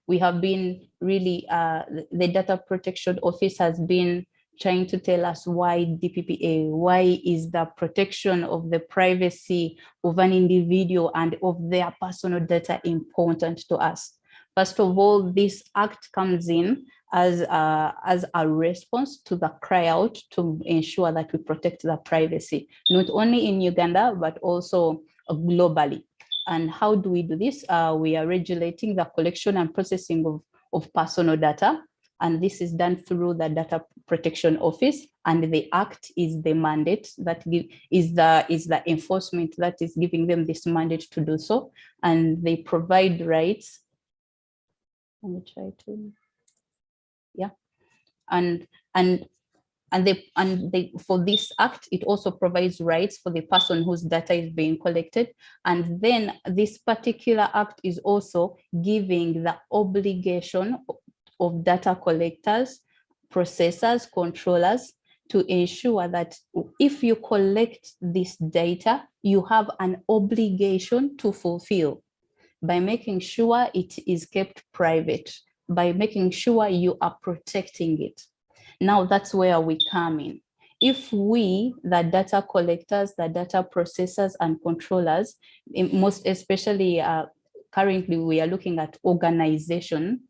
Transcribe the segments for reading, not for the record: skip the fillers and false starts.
we have been really, the Data Protection Office has been trying to tell us why DPPA, why is the protection of the privacy of an individual and of their personal data important to us. First of all, this act comes in as a response to the cry out to ensure that we protect the privacy, not only in Uganda, but also globally. And how do we do this? We are regulating the collection and processing of personal data. And this is done through the Data Protection Office, and the Act is the mandate that is the enforcement that is giving them this mandate to do so. And they provide rights. Let me try to, yeah. And for this act, it also provides rights for the person whose data is being collected. And then this particular act is also giving the obligation of data collectors, processors, controllers, to ensure that if you collect this data, you have an obligation to fulfill by making sure it is kept private, by making sure you are protecting it. Now that's where we come in. If we, the data collectors, the data processors and controllers, most especially currently we are looking at organizations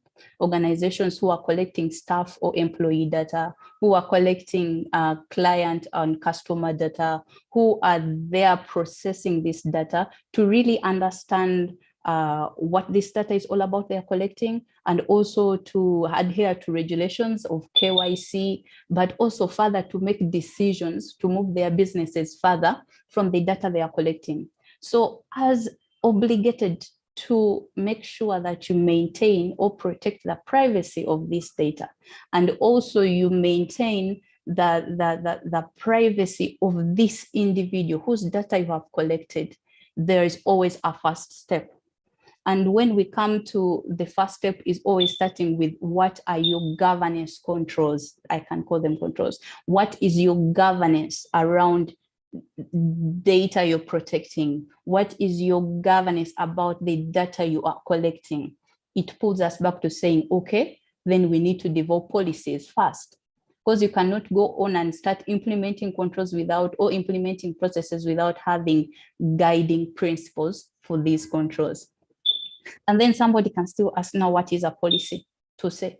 who are collecting staff or employee data, who are collecting client and customer data, who are there processing this data to really understand what this data is all about they are collecting, and also to adhere to regulations of KYC, but also further to make decisions to move their businesses further from the data they are collecting. So as obligated to make sure that you maintain or protect the privacy of this data, and also you maintain the privacy of this individual whose data you have collected, there is always a first step. And when we come to the first step is always starting with what are your governance controls? I can call them controls. What is your governance around data you're protecting? What is your governance about the data you are collecting? It pulls us back to saying, okay, then we need to develop policies first, because you cannot go on and start implementing controls without, or implementing processes without having guiding principles for these controls. And then somebody can still ask, now what is a policy to say?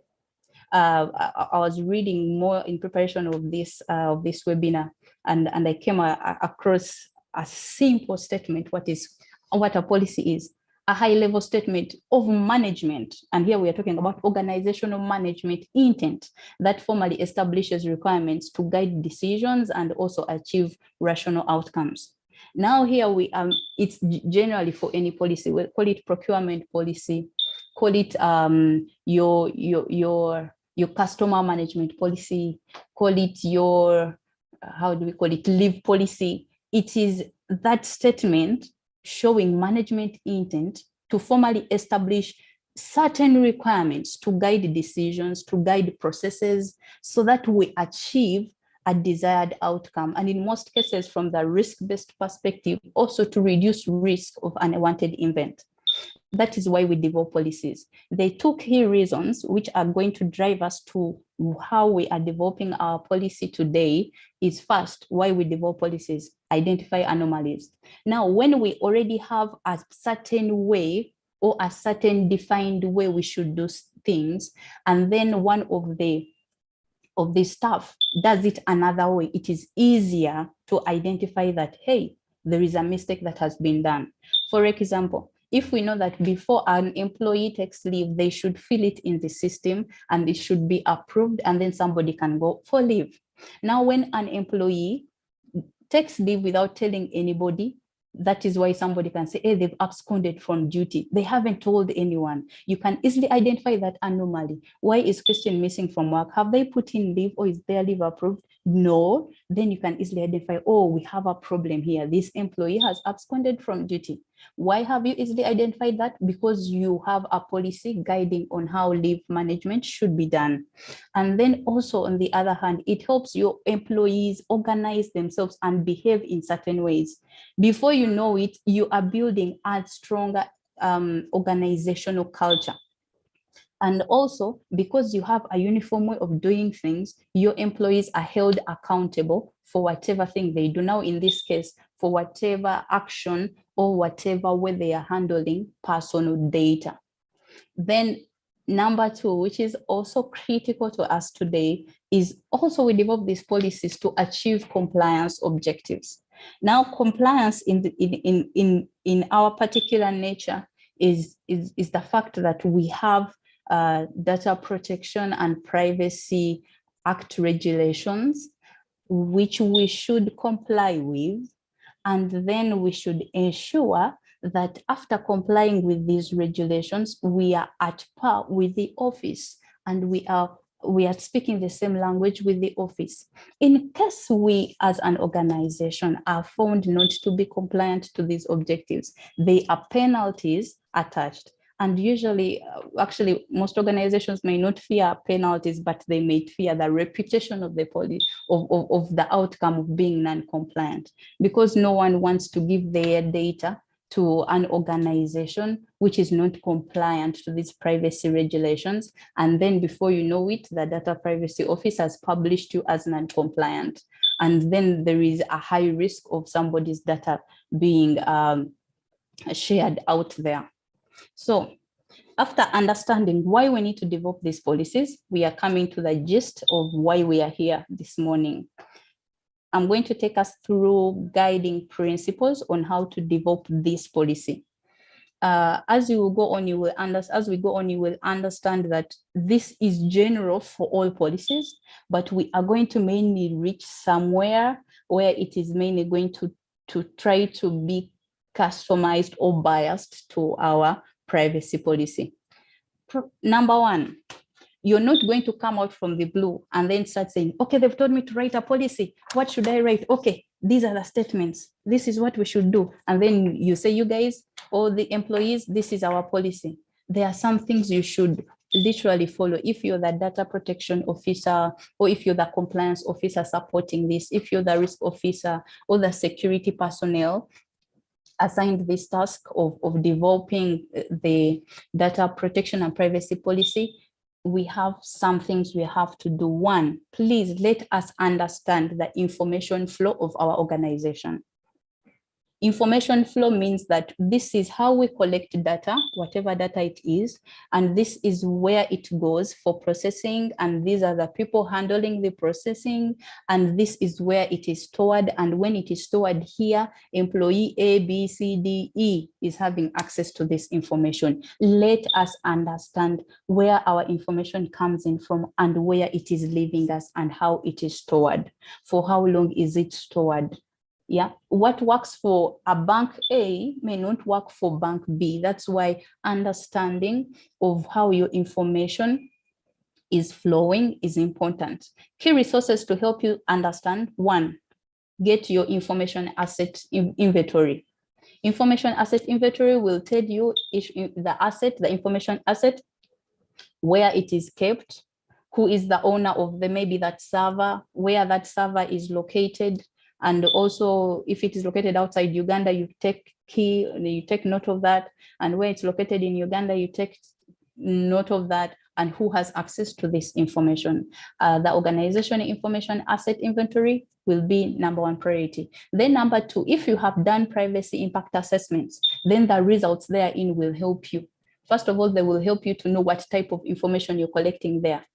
I was reading more in preparation of this webinar, and I came across a simple statement, what a policy is, a high-level statement of management. And here we are talking about organizational management intent that formally establishes requirements to guide decisions and also achieve rational outcomes. Now here we it's generally for any policy, we'll call it procurement policy, call it your customer management policy, call it your, how do we call it, leave policy. It is that statement showing management intent to formally establish certain requirements to guide decisions, to guide processes, so that we achieve a desired outcome. And in most cases, from the risk-based perspective, also to reduce risk of an unwanted event. That is why we develop policies. The two key reasons which are going to drive us to how we are developing our policy today is, first, why we develop policies, identify anomalies. Now, when we already have a certain way or a certain defined way we should do things, and then one of the staff does it another way, it is easier to identify that, hey, there is a mistake that has been done. For example, if we know that before an employee takes leave, they should fill it in the system and it should be approved, and then somebody can go for leave. Now, when an employee takes leave without telling anybody, that is why somebody can say, hey, they've absconded from duty. They haven't told anyone. You can easily identify that anomaly. Why is Christian missing from work? Have they put in leave, or is their leave approved? No. Then you can easily identify, oh, we have a problem here. This employee has absconded from duty. Why have you easily identified that? Because you have a policy guiding on how leave management should be done. And then also, on the other hand, it helps your employees organize themselves and behave in certain ways. Before you know it, you are building a stronger organizational culture. And also, because you have a uniform way of doing things, your employees are held accountable for whatever thing they do. Now, in this case, for whatever action or whatever way they are handling personal data. Then number two, which is also critical to us today, is also we develop these policies to achieve compliance objectives. Now, compliance in our particular nature is the fact that we have Data Protection and Privacy Act regulations, which we should comply with. And then we should ensure that after complying with these regulations, we are at par with the office and we are speaking the same language with the office. In case we as an organization are found not to be compliant to these objectives, there are penalties attached. And usually, actually, most organizations may not fear penalties, but they may fear the reputation of the policy, of the outcome of being non-compliant, because no one wants to give their data to an organization which is not compliant to these privacy regulations. And then before you know it, the Data Privacy Office has published you as non-compliant. And then there is a high risk of somebody's data being shared out there. So after understanding why we need to develop these policies, we are coming to the gist of why we are here this morning. I'm going to take us through guiding principles on how to develop this policy. As you go on, you will understand that this is general for all policies, but we are going to mainly reach somewhere where it is mainly going to try to be customized or biased to our privacy policy. Number one, you're not going to come out from the blue and then start saying, okay, they've told me to write a policy. What should I write? Okay, these are the statements. This is what we should do. And then you say, you guys, all the employees, this is our policy. There are some things you should literally follow. If you're the data protection officer, or if you're the compliance officer supporting this, if you're the risk officer or the security personnel assigned this task of developing the data protection and privacy policy, we have some things we have to do. One, please let us understand the information flow of our organization. Information flow means that this is how we collect data, whatever data it is, and this is where it goes for processing, and these are the people handling the processing, and this is where it is stored, and when it is stored here, employee A, B, C, D, E is having access to this information. Let us understand where our information comes in from and where it is leaving us and how it is stored. For how long is it stored? Yeah, what works for a bank A may not work for bank B. That's why understanding of how your information is flowing is important. Key resources to help you understand: one, get your information asset inventory. Information asset inventory will tell you the information asset, where it is kept, who is the owner of maybe that server, where that server is located. And also, if it is located outside Uganda, you take note of that. And where it's located in Uganda, you take note of that, and who has access to this information. The organization information asset inventory will be number one priority. Then number two, if you have done privacy impact assessments, then the results therein will help you. First of all, they will help you to know what type of information you're collecting there.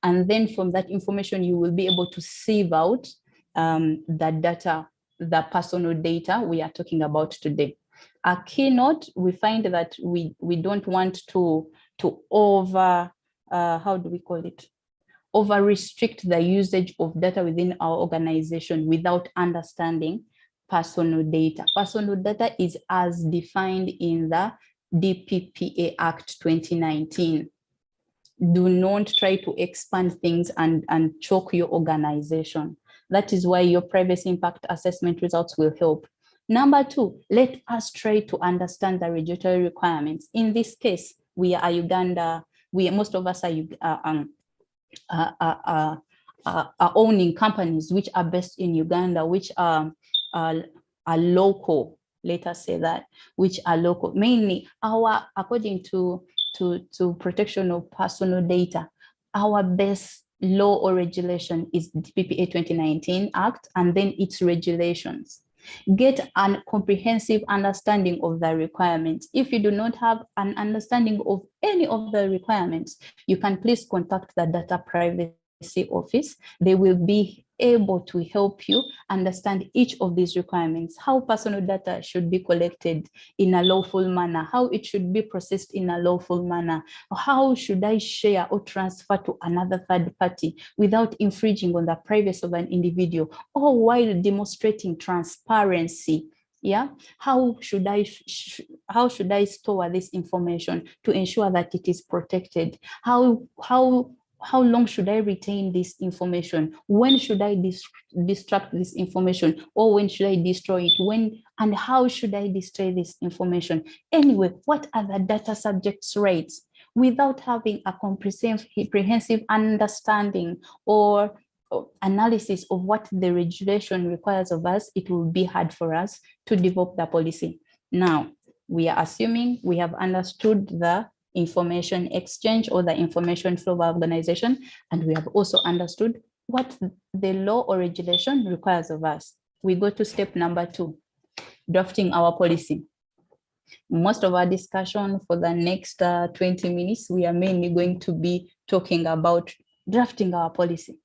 And then from that information, you will be able to sieve out the data, the personal data we are talking about today. A keynote, we find that we don't want to over, how do we call it? Over restrict the usage of data within our organization without understanding personal data. Personal data is as defined in the DPPA Act 2019. Do not try to expand things and choke your organization. That is why your privacy impact assessment results will help. Number two, let us try to understand the regulatory requirements. In this case, we are Uganda. Most of us are owning companies which are based in Uganda, which are local. Let us say that, which are local. Mainly, according to to protection of personal data, our best law or regulation is the PPA 2019 Act and then its regulations. Get a comprehensive understanding of the requirements. If you do not have an understanding of any of the requirements, you can please contact the Data Privacy Office. They will be able to help you understand each of these requirements, how personal data should be collected in a lawful manner, how it should be processed in a lawful manner, how should I share or transfer to another third party without infringing on the privacy of an individual, or while demonstrating transparency. Yeah, how should I store this information to ensure that it is protected? How long should I retain this information? When should I destruct this information? Or when should I destroy it? When and how should I destroy this information? Anyway, what are the data subjects' rights? Without having a comprehensive understanding or analysis of what the regulation requires of us, it will be hard for us to develop the policy. Now, we are assuming we have understood the information exchange or the information flow of our organization, and we have also understood what the law or regulation requires of us. We go to step number 2, drafting our policy. Most of our discussion for the next 20 minutes, we are mainly going to be talking about drafting our policy,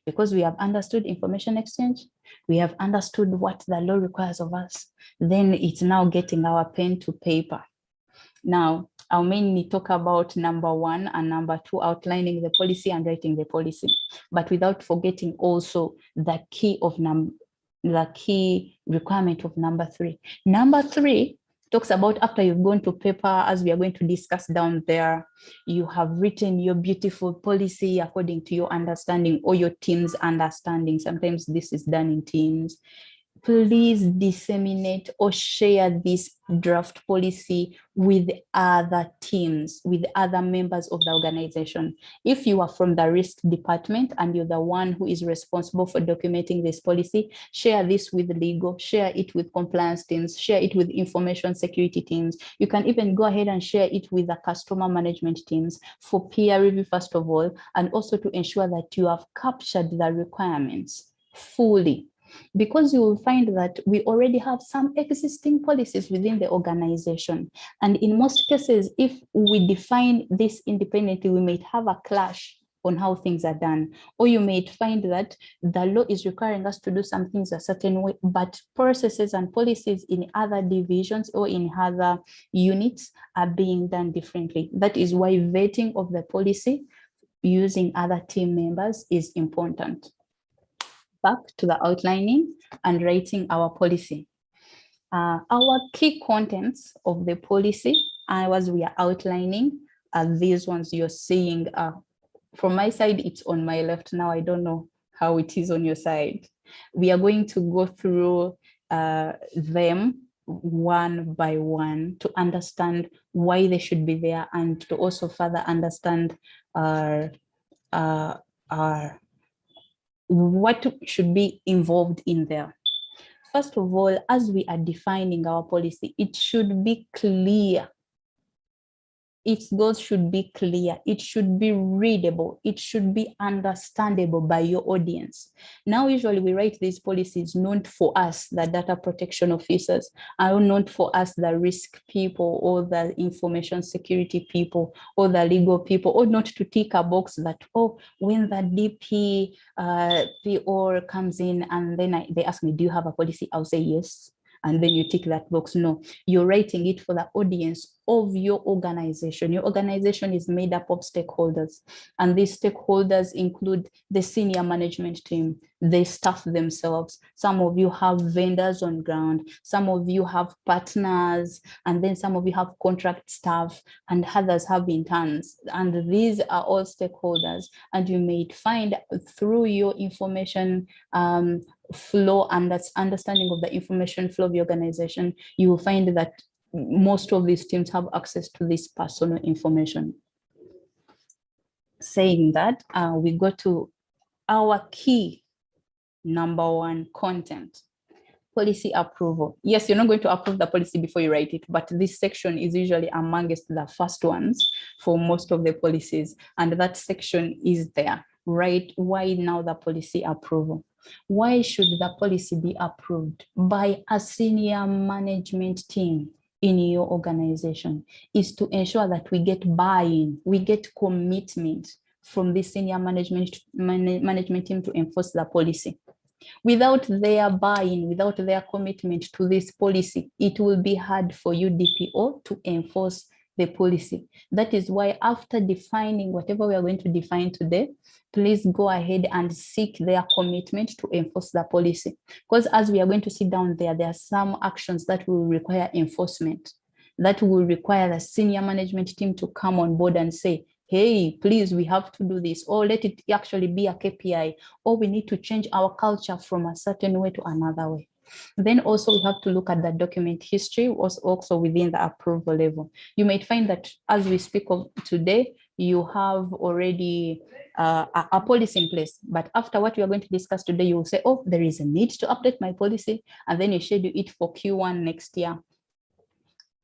because we have understood information exchange, we have understood what the law requires of us. Then it's now getting our pen to paper. Now, I'll mainly talk about number 1 and number 2, outlining the policy and writing the policy, but without forgetting also the key requirement of number 3. Number 3 talks about, after you've gone to paper, as we are going to discuss down there, you have written your beautiful policy according to your understanding or your team's understanding. Sometimes this is done in teams. Please disseminate or share this draft policy with other teams, with other members of the organization. If you are from the risk department and you're the one who is responsible for documenting this policy, share this with legal, share it with compliance teams, share it with information security teams. You can even go ahead and share it with the customer management teams for peer review, first of all, and also to ensure that you have captured the requirements fully. Because you will find that we already have some existing policies within the organization. And in most cases, if we define this independently, we might have a clash on how things are done. Or you might find that the law is requiring us to do some things a certain way, but processes and policies in other divisions or in other units are being done differently. That is why vetting of the policy using other team members is important. Back to the outlining and writing our policy. Our key contents of the policy, as we are outlining, are these ones you're seeing. From my side, it's on my left now. I don't know how it is on your side. We are going to go through them one by one to understand why they should be there and to also further understand what should be involved in there. First of all, as we are defining our policy, it should be clear. Its goals should be clear. It should be readable. It should be understandable by your audience. Now, usually we write these policies not for us, the data protection officers, and not for us, the risk people or the information security people or the legal people, or not to tick a box that, oh, when the DP or comes in and then they ask me, do you have a policy? I'll say yes. And then you tick that box. No, you're writing it for the audience of your organization. Your organization is made up of stakeholders, and these stakeholders include the senior management team, the staff themselves. Some of you have vendors on ground, some of you have partners, and then some of you have contract staff, and others have interns. And these are all stakeholders, and you may find through your information flow and that's understanding of the information flow of the organization, you will find that most of these teams have access to this personal information. Saying that, we go to our key number 1 content. Policy approval. Yes, you're not going to approve the policy before you write it, but this section is usually amongst the first ones for most of the policies. And that section is there, right? Why now the policy approval? Why should the policy be approved by a senior management team in your organization? Is to ensure that we get buy-in, we get commitment from the senior management team to enforce the policy. Without their buy-in, without their commitment to this policy, it will be hard for you, DPO, to enforce the policy. That is why after defining whatever we are going to define today, please go ahead and seek their commitment to enforce the policy. Because as we are going to sit down there are some actions that will require enforcement, that will require the senior management team to come on board and say, hey, please, we have to do this, or let it actually be a KPI, or we need to change our culture from a certain way to another way. Then also we have to look at the document history, was also within the approval level. You might find that as we speak of today, you have already a policy in place, but after what we are going to discuss today, you will say, oh, there is a need to update my policy, and then you schedule it for Q1 next year.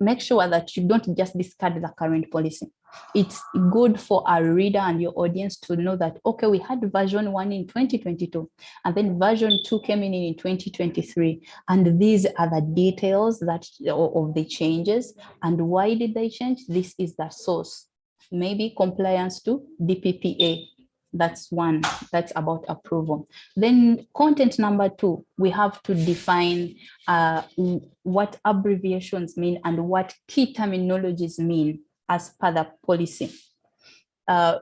Make sure that you don't just discard the current policy. It's good for a reader and your audience to know that, okay, we had version 1 in 2022, and then version 2 came in 2023. And these are the details that of the changes. And why did they change? This is the source. Maybe compliance to DPPA. That's one, that's about approval. Then content number 2, we have to define what abbreviations mean and what key terminologies mean as per the policy. I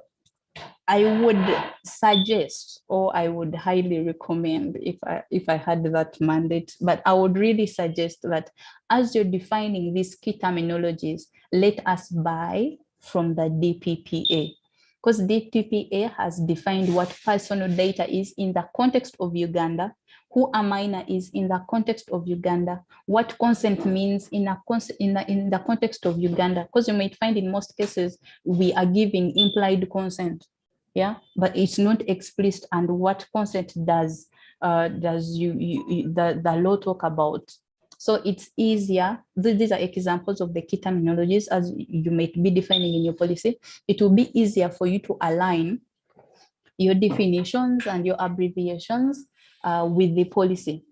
would suggest, or I would highly recommend, if I had that mandate, but I would really suggest that as you're defining these key terminologies, let us buy from the DPPA. Because DPPA has defined what personal data is in the context of Uganda, who a minor is in the context of Uganda, what consent means in the context of Uganda. Because you might find in most cases, we are giving implied consent, yeah, but it's not explicit. And what consent does the law talk about? So it's easier. These are examples of the key terminologies as you might be defining in your policy. It will be easier for you to align your definitions and your abbreviations with the policy,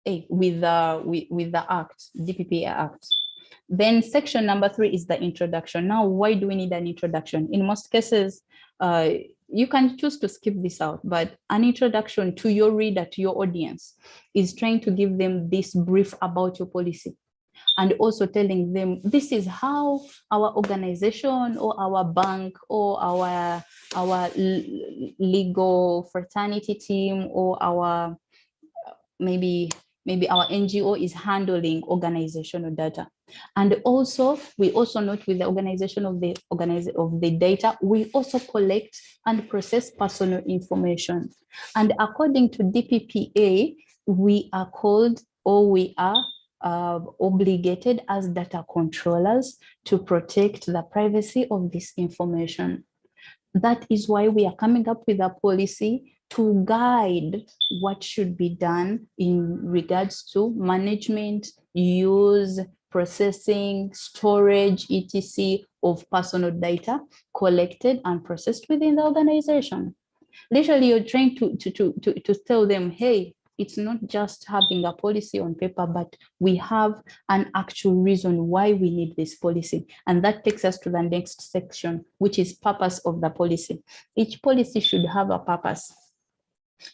with the Act, DPPA Act. Then section number 3 is the introduction. Now, why do we need an introduction? In most cases, you can choose to skip this out, but an introduction to your reader, to your audience, is trying to give them this brief about your policy, and also telling them this is how our organization or our bank or our legal fraternity team or our maybe our NGO is handling organizational data. And also, we also note with the organization of the data, we also collect and process personal information. And according to DPPA, we are called, or we are obligated as data controllers to protect the privacy of this information. That is why we are coming up with a policy to guide what should be done in regards to management, use, processing, storage, etc. of personal data collected and processed within the organization. Literally, you're trying to tell them, hey, it's not just having a policy on paper, but we have an actual reason why we need this policy. And that takes us to the next section, which is purpose of the policy. Each policy should have a purpose.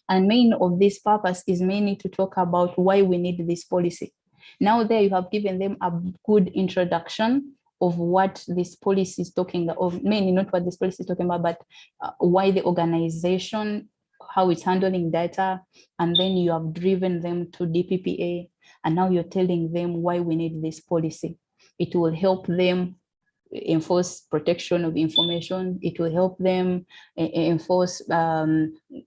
And main of this purpose is mainly to talk about why we need this policy. Now there you have given them a good introduction of what this policy is talking of, mainly not what this policy is talking about, but why the organization, how it's handling data, and then you have driven them to DPPA, and now you're telling them why we need this policy. It will help them enforce protection of information. It will help them enforce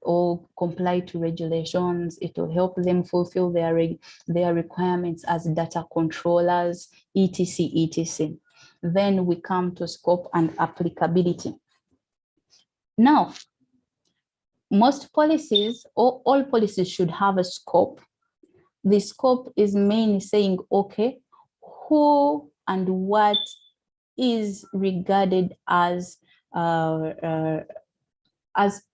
or comply to regulations. It will help them fulfill their requirements as data controllers, etc., etc. Then we come to scope and applicability. Now, most policies, or all policies, should have a scope. The scope is mainly saying, okay, who and what is regarded as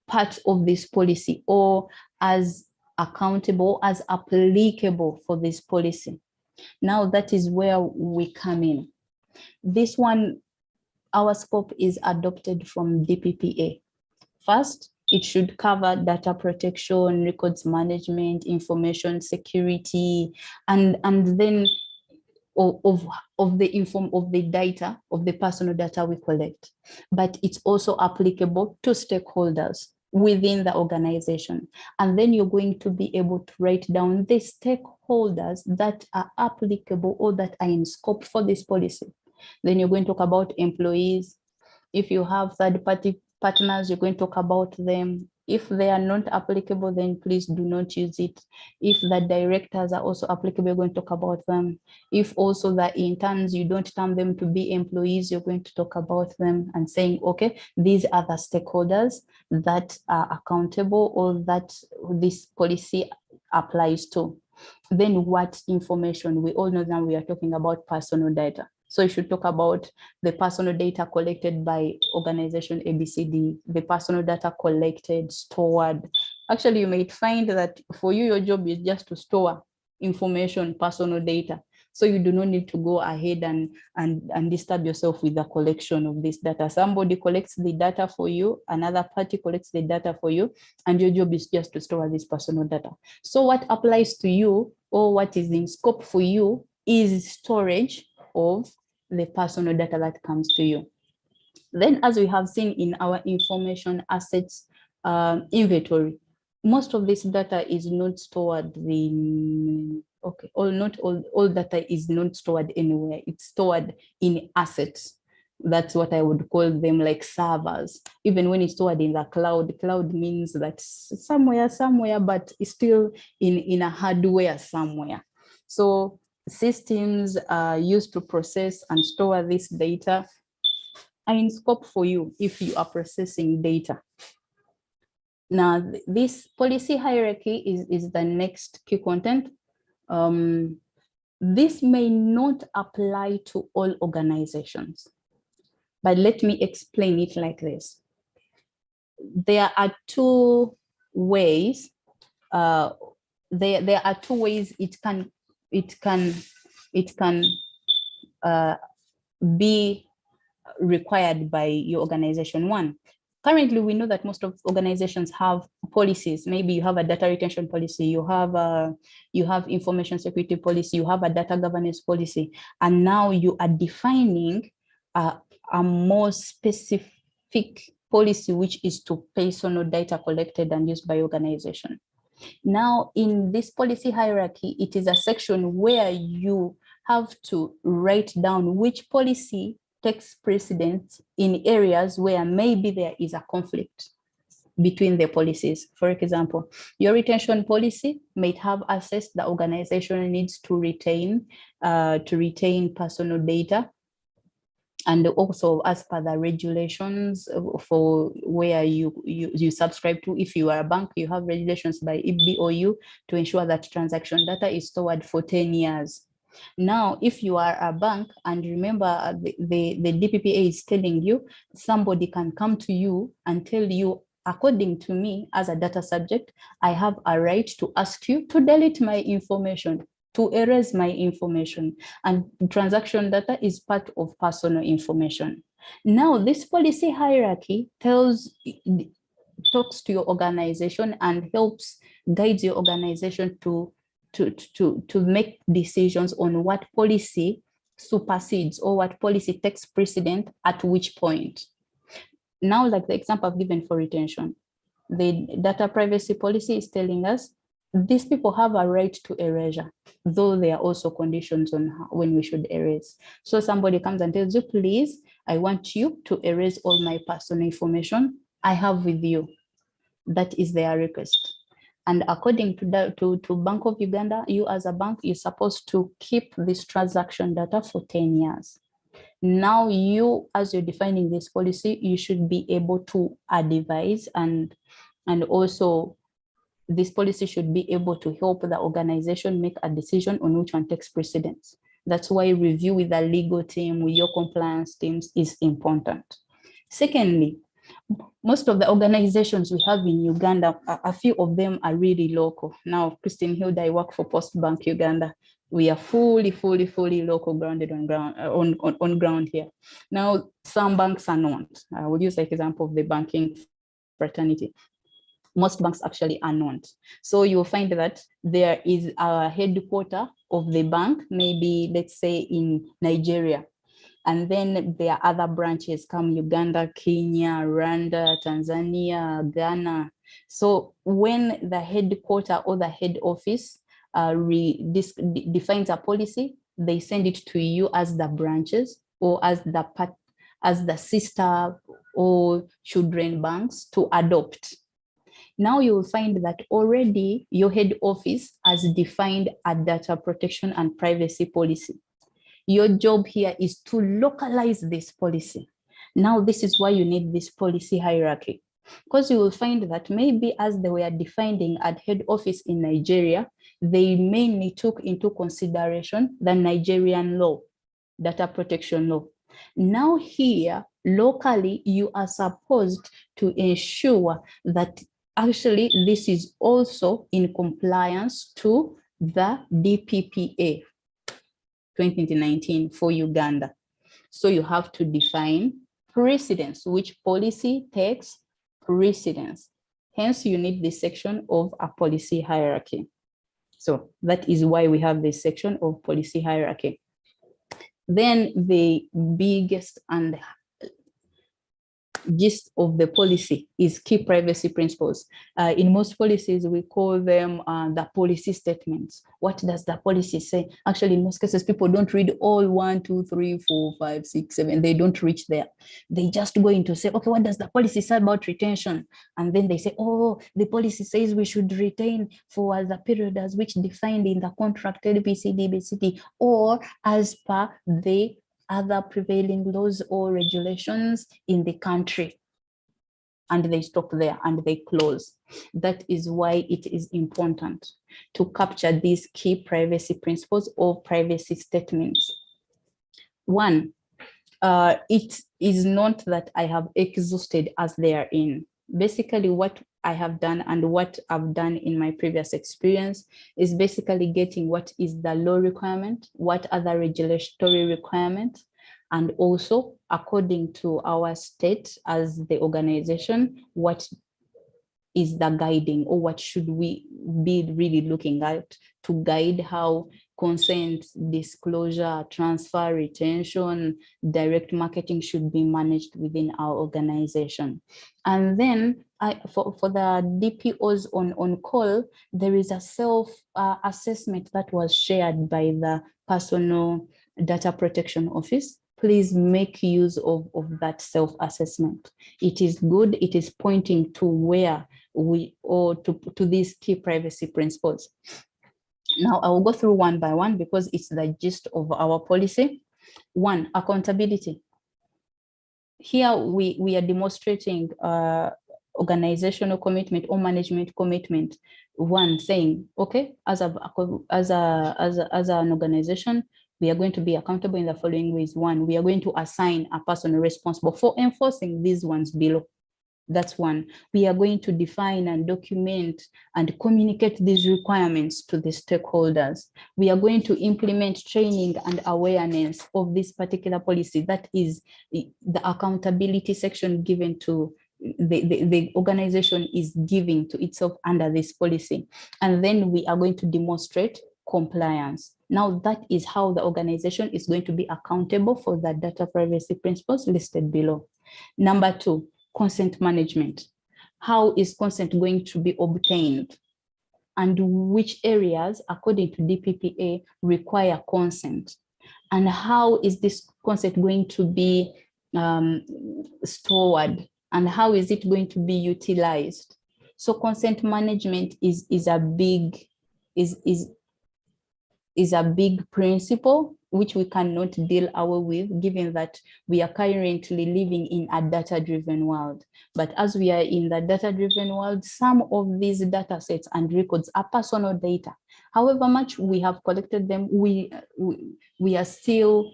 part of this policy, or as accountable, as applicable for this policy. Now that is where we come in. This one, our scope is adopted from DPPA. First, it should cover data protection, records management, information security, and then of the data, of the personal data we collect. But it's also applicable to stakeholders within the organization. And then you're going to be able to write down the stakeholders that are applicable or that are in scope for this policy. Then you're going to talk about employees. If you have third-party partners, you're going to talk about them. If they are not applicable, then please do not use it. If the directors are also applicable, you're going to talk about them. If also the interns, you don't term them to be employees, you're going to talk about them and saying, okay, these are the stakeholders that are accountable or that this policy applies to. Then what information? We all know that we are talking about personal data. So you should talk about the personal data collected by organization ABCD, the personal data collected, stored. Actually, you might find that for you, your job is just to store information, personal data. So you do not need to go ahead and disturb yourself with the collection of this data. Somebody collects the data for you, another party collects the data for you, and your job is just to store this personal data. So what applies to you, or what is in scope for you, is storage of the personal data that comes to you. Then, as we have seen in our information assets inventory, most of this data is not stored in, okay, or not all data is not stored anywhere. It's stored in assets. That's what I would call them, like servers. Even when it's stored in the cloud means that somewhere, but it's still in a hardware somewhere. So systems are used to process and store this data are in scope for you if you are processing data. Now, this policy hierarchy is the next key content. This may not apply to all organizations, but let me explain it like this. There are two ways. There are two ways it can be required by your organization. One, currently we know that most of organizations have policies. Maybe you have a data retention policy, you have information security policy, you have a data governance policy, and now you are defining a more specific policy, which is to personal data collected and used by organization. Now, in this policy hierarchy, it is a section where you have to write down which policy takes precedence in areas where maybe there is a conflict between the policies. For example, your retention policy might have assets the organization needs to retain personal data. And also, as per the regulations for where you subscribe to, if you are a bank, you have regulations by BOU to ensure that transaction data is stored for 10 years. Now, if you are a bank, and remember the DPPA is telling you, somebody can come to you and tell you, according to me as a data subject, I have a right to ask you to delete my information, to erase my information, and transaction data is part of personal information. Now, this policy hierarchy talks to your organization and helps guide your organization to make decisions on what policy supersedes or what policy takes precedent at which point. Now, like the example I've given for retention, the data privacy policy is telling us these people have a right to erasure, though there are also conditions on when we should erase. So somebody comes and tells you, please, I want you to erase all my personal information I have with you. That is their request. And according to Bank of Uganda, you as a bank, you're supposed to keep this transaction data for 10 years. Now you, as you're defining this policy, you should be able to advise and And also, this policy should be able to help the organization make a decision on which one takes precedence. That's why review with the legal team, with your compliance teams is important. Secondly, most of the organizations we have in Uganda, a few of them are really local. Now, Christine Hilda, I work for Postbank Uganda. We are fully local, grounded on ground here. Now, some banks are not. I will use like example of the banking fraternity. Most banks actually are not. So you'll find that there is a headquarter of the bank, maybe let's say in Nigeria. And then there are other branches come Uganda, Kenya, Rwanda, Tanzania, Ghana. So when the headquarter or the head office defines a policy, they send it to you as the branches or as the sister or children banks to adopt. Now you will find that already your head office has defined a data protection and privacy policy. Your job here is to localize this policy. Now, this is why you need this policy hierarchy, because you will find that maybe as they were defining at head office in Nigeria, they mainly took into consideration the Nigerian law, data protection law. Now here, locally, you are supposed to ensure that actually this is also in compliance to the DPPA 2019 for Uganda. So you have to define precedence, which policy takes precedence. Hence, you need this section of a policy hierarchy. So that is why we have this section of policy hierarchy. Then the biggest and gist of the policy is key privacy principles. In most policies, we call them the policy statements. What does the policy say? Actually, in most cases, people don't read all 1, 2, 3, 4, 5, 6, 7. They don't reach there. They just go into say, okay, what does the policy say about retention? And then they say, oh, the policy says we should retain for the period as which defined in the contract LPCD, BCD, or as per the other prevailing laws or regulations in the country. And they stop there and they close. That is why it is important to capture these key privacy principles or privacy statements. One, it is not that I have exhausted as they are in. Basically, what I have done and what I've done in my previous experience is basically getting what is the law requirement, what are the regulatory requirements, and also according to our state as the organization, what is the guiding or what should we be really looking at to guide how consent, disclosure, transfer, retention, direct marketing should be managed within our organization. And then for the DPOs on call, there is a self-assessment that was shared by the Personal Data Protection Office. Please make use of that self-assessment. It is good, it is pointing to where to these key privacy principles. Now I will go through one by one because it's the gist of our policy. One, accountability. Here we are demonstrating organizational commitment or management commitment. One, saying, okay, as an organization, we are going to be accountable in the following ways. One, we are going to assign a person responsible for enforcing these ones below. That's one. We are going to define and document and communicate these requirements to the stakeholders. We are going to implement training and awareness of this particular policy. That is the accountability section given to the organization is giving to itself under this policy. And then we are going to demonstrate compliance. Now that is how the organization is going to be accountable for the data privacy principles listed below. Number two, consent management. How is consent going to be obtained? And which areas, according to DPPA, require consent? And how is this consent going to be stored? And how is it going to be utilized? So consent management is is a big principle which we cannot deal away with, given that we are currently living in a data-driven world. But as we are in the data-driven world, some of these data sets and records are personal data. However much we have collected them, we are still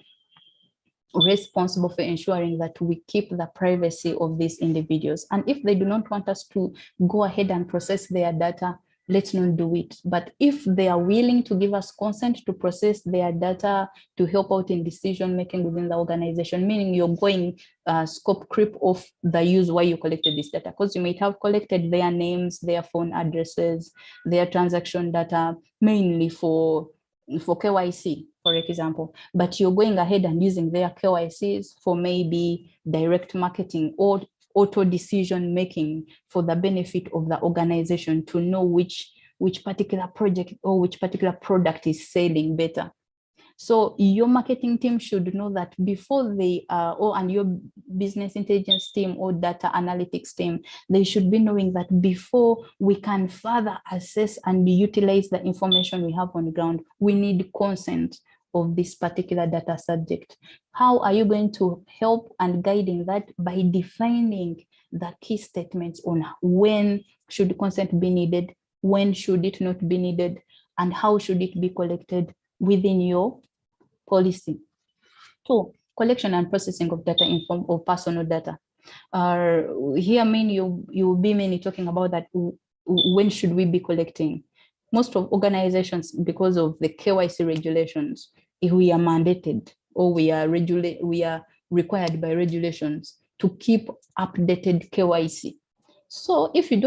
responsible for ensuring that we keep the privacy of these individuals. And if they do not want us to go ahead and process their data, let's not do it. But if they are willing to give us consent to process their data to help out in decision making within the organization, meaning you're going scope creep of the use why you collected this data, because you might have collected their names, their phone addresses, their transaction data, mainly for KYC, for example, but you're going ahead and using their KYCs for maybe direct marketing or auto decision making for the benefit of the organization to know which particular project or which particular product is selling better. So your marketing team should know that before they and your business intelligence team or data analytics team, they should be knowing that before we can further assess and utilize the information we have on the ground, we need consent of this particular data subject. How are you going to help and guiding that? By defining the key statements on when should consent be needed, when should it not be needed, and how should it be collected within your policy. So collection and processing of data of personal data. Here, you will be mainly talking about that. When should we be collecting? Most of organizations, because of the KYC regulations, if we are mandated or we are required by regulations to keep updated KYC. So if you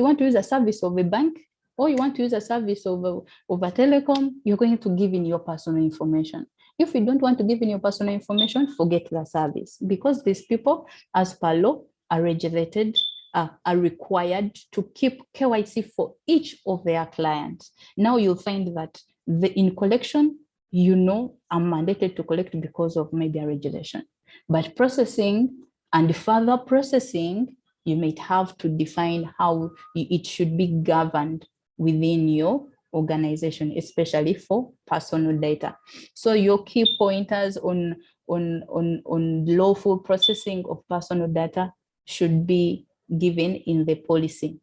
want to use a service of a bank or you want to use a service of a telecom, you're going to give in your personal information. If you don't want to give in your personal information, forget the service, because these people, as per law, are regulated, are required to keep KYC for each of their clients. Now you'll find that in collection, I'm mandated to collect because of maybe a regulation. But processing and further processing, you might have to define how it should be governed within your organization, especially for personal data. So your key pointers on lawful processing of personal data should be given in the policy.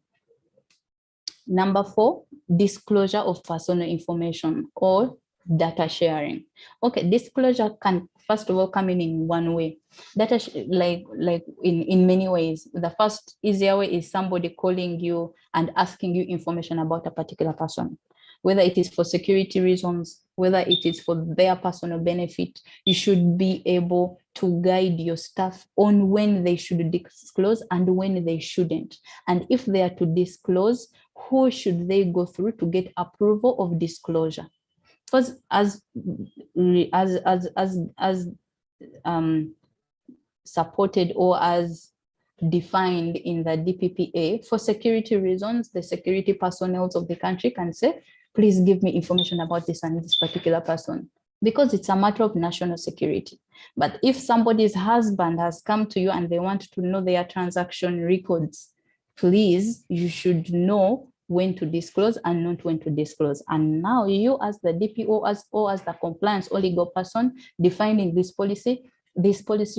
Number 4, disclosure of personal information or data sharing. Okay, disclosure can first of all come in one way. Data like in many ways. The first easier way is somebody calling you and asking you information about a particular person, whether it is for security reasons, whether it is for their personal benefit. You should be able to guide your staff on when they should disclose and when they shouldn't. And if they are to disclose, who should they go through to get approval of disclosure? Because as supported or as defined in the DPPA, for security reasons, the security personnel of the country can say, please give me information about this and this particular person, because it's a matter of national security. But if somebody's husband has come to you and they want to know their transaction records, please, you should know when to disclose and not when to disclose. And now you as the DPO or as the compliance or legal person defining this policy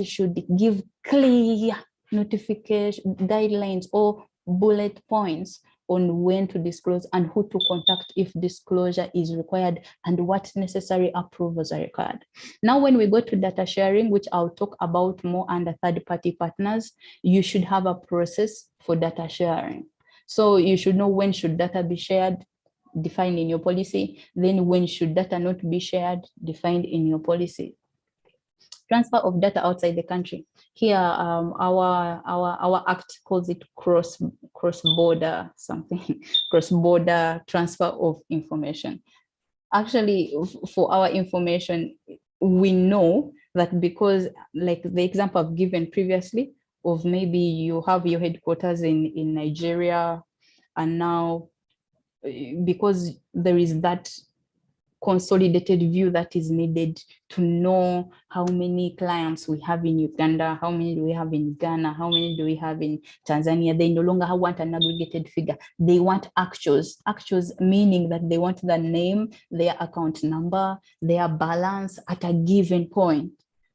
should give clear notification guidelines or bullet points on when to disclose and who to contact if disclosure is required and what necessary approvals are required. Now, when we go to data sharing, which I'll talk about more under third-party partners, you should have a process for data sharing. So you should know when should data be shared, defined in your policy, then when should data not be shared, defined in your policy. Transfer of data outside the country. Here, our act calls it cross-border something, cross-border transfer of information. Actually, for our information, we know that because, like the example I've given previously, of maybe you have your headquarters in Nigeria, and now because there is that consolidated view that is needed to know how many clients we have in Uganda, how many do we have in Ghana, how many do we have in Tanzania. They no longer want an aggregated figure. They want actuals. Actuals meaning that they want the name, their account number, their balance at a given point.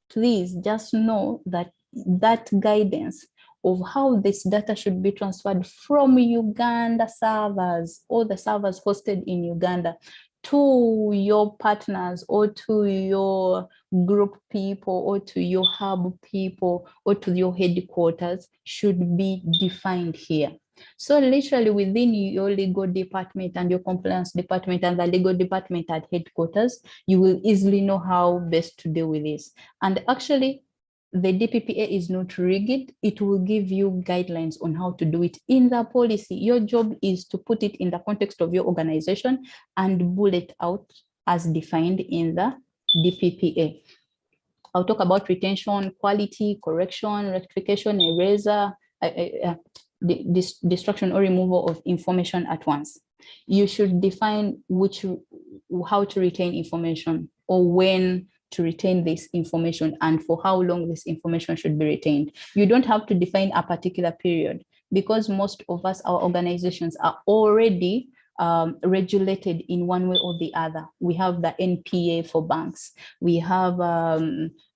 Please just know that that guidance of how this data should be transferred from Uganda servers, or the servers hosted in Uganda, to your partners or to your group people or to your hub people or to your headquarters should be defined here. So literally within your legal department and your compliance department and the legal department at headquarters, you will easily know how best to deal with this. And actually, the DPPA is not rigid. It will give you guidelines on how to do it in the policy. Your job is to put it in the context of your organization and bullet out as defined in the DPPA. I'll talk about retention, quality, correction, rectification, eraser, destruction or removal of information at once. You should define how to retain information, or when to retain this information, and for how long this information should be retained. You don't have to define a particular period, because most of us, our organizations are already regulated in one way or the other. We have the NPA for banks. We have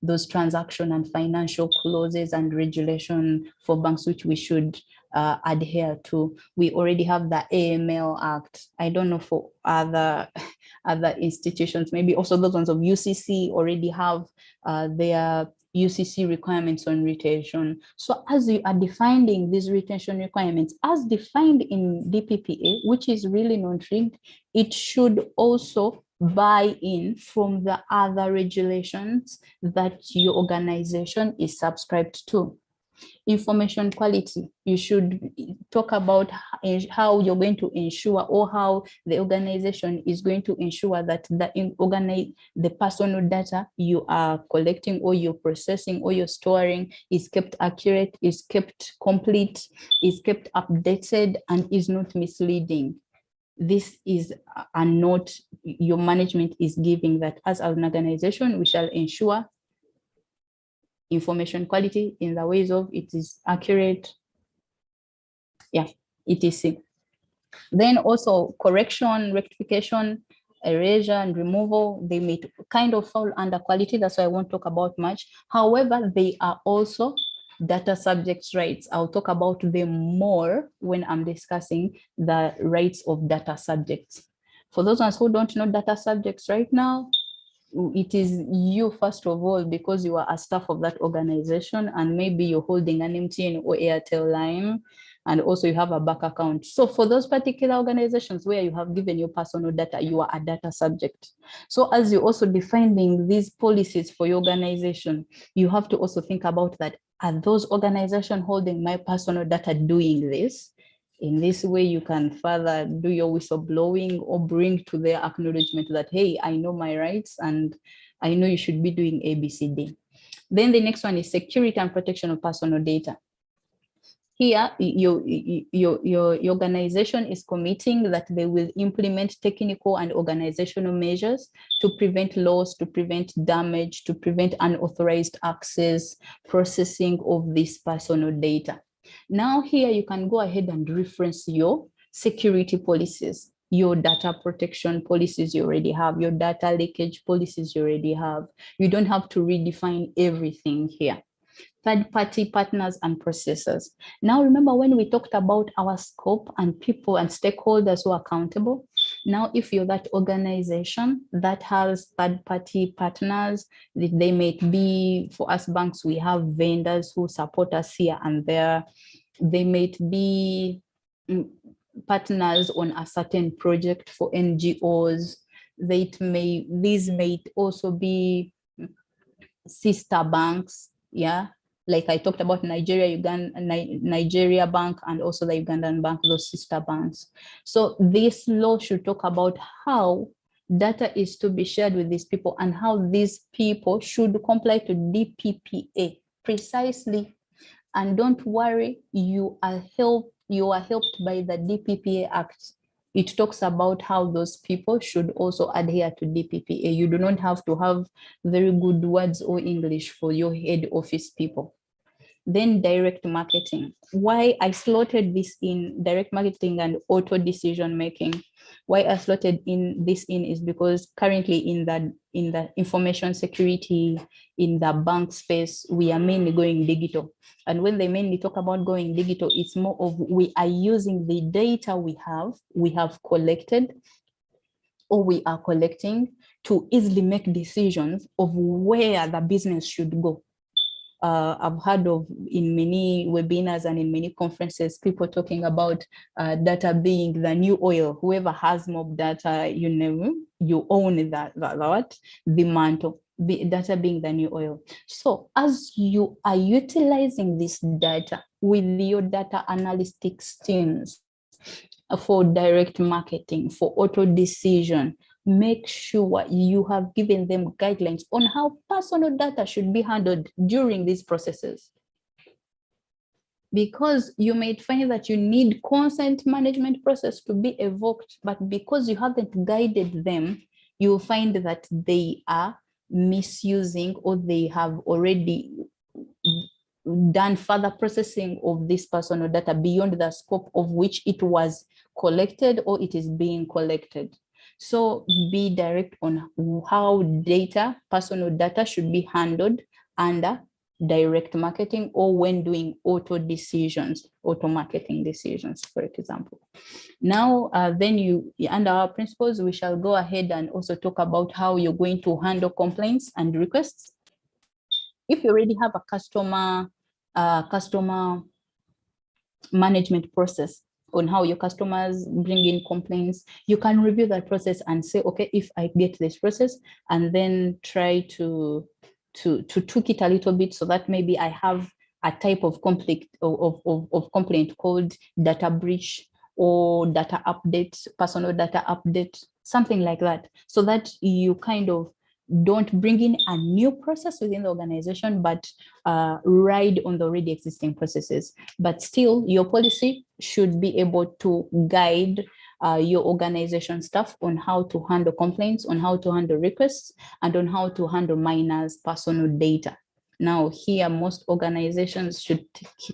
those transaction and financial clauses and regulation for banks, which we should adhere to. We already have the AML Act. I don't know for other institutions, maybe also those ones of UCC already have their UCC requirements on retention. So as you are defining these retention requirements as defined in DPPA, which is really non-rigged, it should also buy in from the other regulations that your organization is subscribed to. Information quality, you should talk about how you're going to ensure, or how the organization is going to ensure that the personal data you are collecting or you're processing or you're storing is kept accurate, is kept complete, is kept updated, and is not misleading. This is a note your management is giving, that as an organization, we shall ensure information quality in the ways of it is accurate, etc. Then also correction, rectification, erasure, and removal, they may kind of fall under quality. That's why I won't talk about much. However, they are also data subjects' rights. I'll talk about them more when I'm discussing the rights of data subjects. For those ones who don't know data subjects right now, it is you first of all, because you are a staff of that organization, and maybe you're holding an MTN or Airtel line, and also you have a bank account. So for those particular organizations where you have given your personal data, you are a data subject. So as you're also defining these policies for your organization, you have to also think about that. Are those organizations holding my personal data doing this? In this way, you can further do your whistleblowing or bring to their acknowledgement that, hey, I know my rights and I know you should be doing ABCD. Then the next one is security and protection of personal data. Here, your organization is committing that they will implement technical and organizational measures to prevent loss, to prevent damage, to prevent unauthorized access, processing of this personal data. Now here you can go ahead and reference your security policies, your data protection policies you already have, your data leakage policies you already have. You don't have to redefine everything here. Third-party partners and processors. Now remember when we talked about our scope and people and stakeholders who are accountable. Now, if you're that organization that has third-party partners, they may be, for us banks, we have vendors who support us here and there. They may be partners on a certain project for NGOs. These may also be sister banks, like I talked about Nigeria Bank, and also the Ugandan Bank, those sister banks. So this law should talk about how data is to be shared with these people and how these people should comply to DPPA precisely. And don't worry, you are helped by the DPPA Act. it talks about how those people should also adhere to DPPA. You do not have to have very good words or English for your head office people. Then direct marketing. Why I slotted this in direct marketing and auto decision making. Why I slotted this in is because currently in the information security, in the bank space, we are mainly going digital. And when they mainly talk about going digital, it's more of we are using the data we have collected or we are collecting to easily make decisions of where the business should go. I've heard of in many webinars and in many conferences, people talking about data being the new oil. Whoever has more data, you own the mantle, data being the new oil. So as you are utilizing this data with your data analytics teams for direct marketing, for auto decision, make sure you have given them guidelines on how personal data should be handled during these processes. Because you may find that you need consent management process to be evoked, but because you haven't guided them, you'll find that they are misusing or they have already done further processing of this personal data beyond the scope of which it was collected or it is being collected. So be direct on how personal data should be handled under direct marketing or when doing auto marketing decisions, for example. Now, then under our principles, we shall go ahead and also talk about how you're going to handle complaints and requests. If you already have a customer management process on how your customers bring in complaints, you can review that process and say, okay, if I get this process, and then try to tweak it a little bit so that maybe I have a type of conflict of complaint called data breach or data update, personal data update, something like that, so that you kind of don't bring in a new process within the organization, but ride on the already existing processes. But still, your policy should be able to guide your organization staff on how to handle complaints, on how to handle requests, and on how to handle minors' personal data. Now, here, most organizations should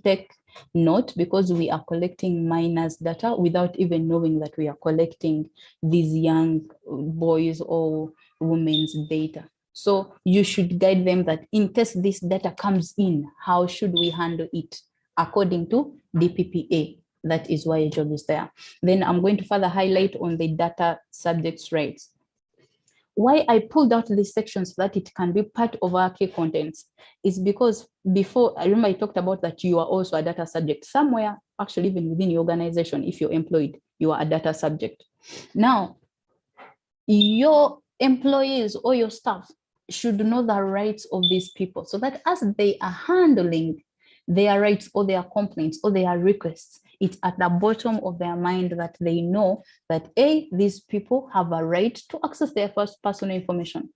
take note because we are collecting minors' data without even knowing that we are collecting these young boys or women's data. So you should guide them that in case this data comes in, how should we handle it according to DPPA? That is why your job is there. Then I'm going to further highlight on the data subjects' rights. Why I pulled out this section so that it can be part of our key contents is because before, I remember I talked about that you are also a data subject. Somewhere, actually even within your organization, if you're employed, you are a data subject. Now, your employees or your staff should know the rights of these people so that as they are handling their rights or their complaints or their requests, it's at the bottom of their mind that they know that these people have a right to access their personal information.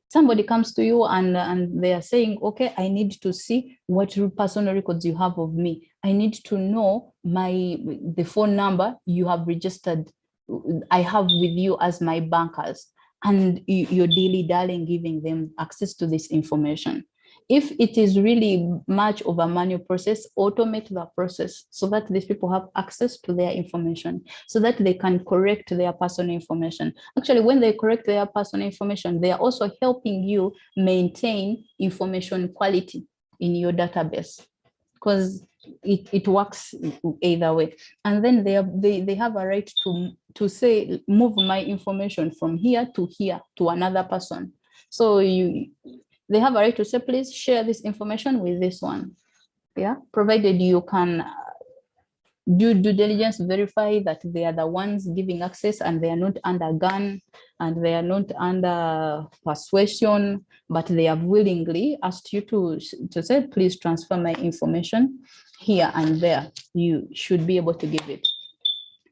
Somebody comes to you and they are saying, okay, I need to see what personal records you have of me. I need to know the phone number you have registered I have with you as my bankers, and you're dilly-dallying giving them access to this information. If it is really much of a manual process, automate the process so that these people have access to their information, so that they can correct their personal information. Actually, when they correct their personal information, they are also helping you maintain information quality in your database, because it works either way. And then they have a right to say, move my information from here to another person. So they have a right to say, please share this information with this one. Yeah, provided you can do due diligence, verify that they are the ones giving access and they are not under gun and they are not under persuasion, but they have willingly asked you to say, please transfer my information here and there. You should be able to give it.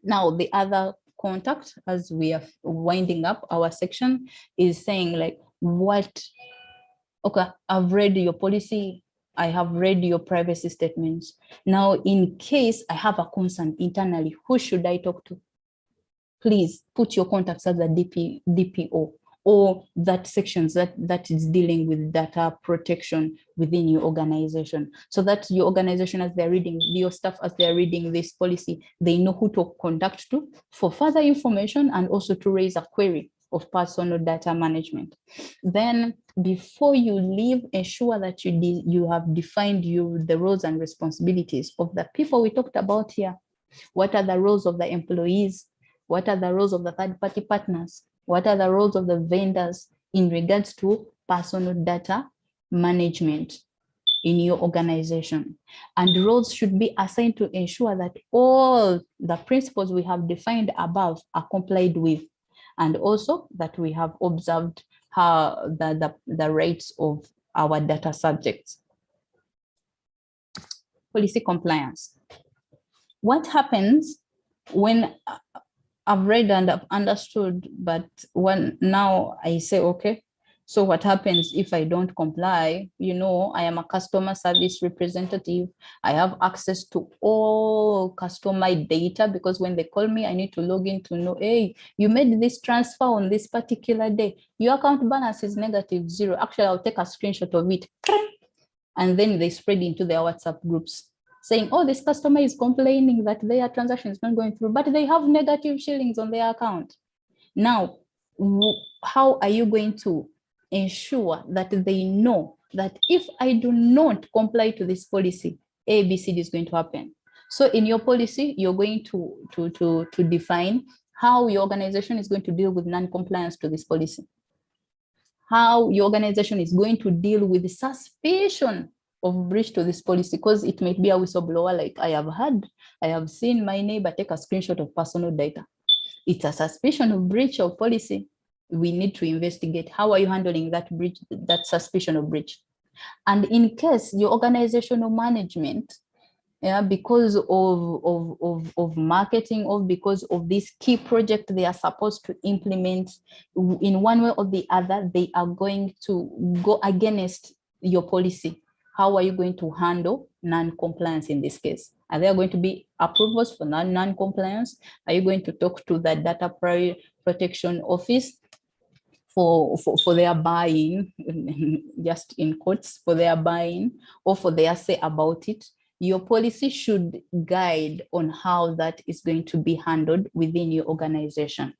Now, the other contact, as we are winding up our section, is saying like, okay, I've read your policy, I have read your privacy statements. Now, in case I have a concern internally, who should I talk to? please put your contacts as a DPO or that sections that is dealing with data protection within your organization, so that your organization, as they're reading, your staff, as they're reading this policy, they know who to contact to for further information and also to raise a query of personal data management. Then before you leave, ensure that you have defined the roles and responsibilities of the people we talked about here. What are the roles of the employees? What are the roles of the third-party partners? What are the roles of the vendors in regards to personal data management in your organization? And roles should be assigned to ensure that all the principles we have defined above are complied with, and also that we have observed how the rights of our data subjects. Policy compliance. What happens when I've read and I've understood, but when now I say, okay, so what happens if I don't comply? You know, I am a customer service representative. I have access to all customer data, because when they call me, I need to log in to know, hey, you made this transfer on this particular day. Your account balance is -0. Actually, I'll take a screenshot of it. And then they spread into their WhatsApp groups saying, oh, this customer is complaining that their transaction is not going through, but they have negative shillings on their account. Now, how are you going to ensure that they know that if I do not comply to this policy, A, B, C, D is going to happen? So in your policy, you're going to define how your organization is going to deal with non-compliance to this policy, how your organization is going to deal with suspicion of breach to this policy, because it might be a whistleblower. Like I have seen my neighbor take a screenshot of personal data. It's a suspicion of breach of policy. We need to investigate. How are you handling that breach, that suspicion of breach? And in case your organizational management, because of marketing, or because of this key project they are supposed to implement, in one way or the other, they are going to go against your policy. How are you going to handle non-compliance in this case? Are there going to be approvals for non-compliance? Are you going to talk to the data protection office for their buying, just in quotes, for their buying, or for their say about it? Your policy should guide on how that is going to be handled within your organization.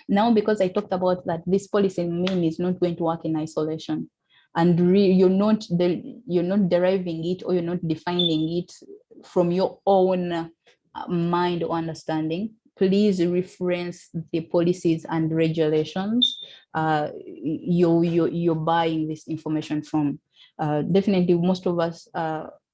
Now, because I talked about that this policy is not going to work in isolation, and you're not deriving it, or you're not defining it from your own mind or understanding, please reference the policies and regulations you're buying this information from. Definitely, most of us,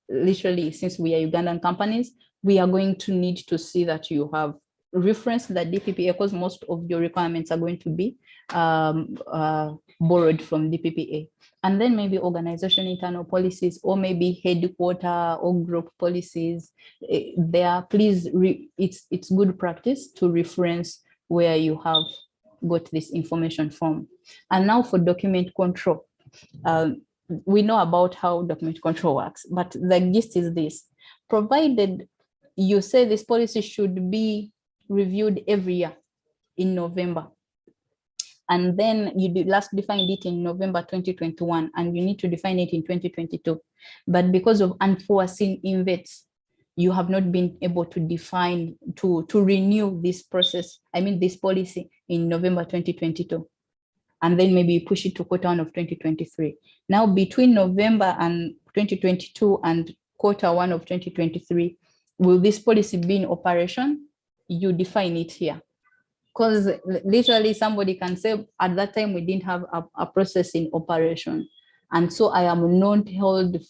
literally, since we are Ugandan companies, we are going to need to see that you have referenced the DPPA, because most of your requirements are going to be borrowed from DPPA. And then maybe organization internal policies, or maybe headquarter or group policies. Please, it's good practice to reference where you have got this information from. And now for document control. We know about how document control works, but the gist is this: provided you say this policy should be reviewed every year in November, and then you last defined it in November 2021, and you need to define it in 2022. But because of unforeseen events, you have not been able to define, to renew this process, this policy in November 2022. And then maybe you push it to Q1 of 2023. Now, between November and 2022 and Q1 of 2023, will this policy be in operation? You define it here. Because literally somebody can say, at that time we didn't have a process in operation, and so I am not held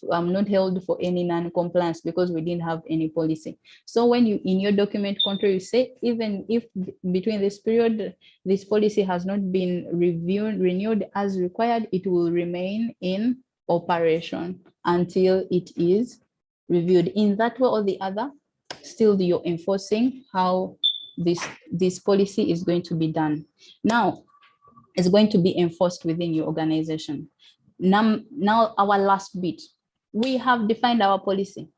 for any non-compliance because we didn't have any policy. So when you, in your document control, you say, even if between this period this policy has not been renewed as required, it will remain in operation until it is reviewed. In that way or the other, still you're enforcing how this policy is going to be done. Now, it's going to be enforced within your organization. Now our last bit, we have defined our policy.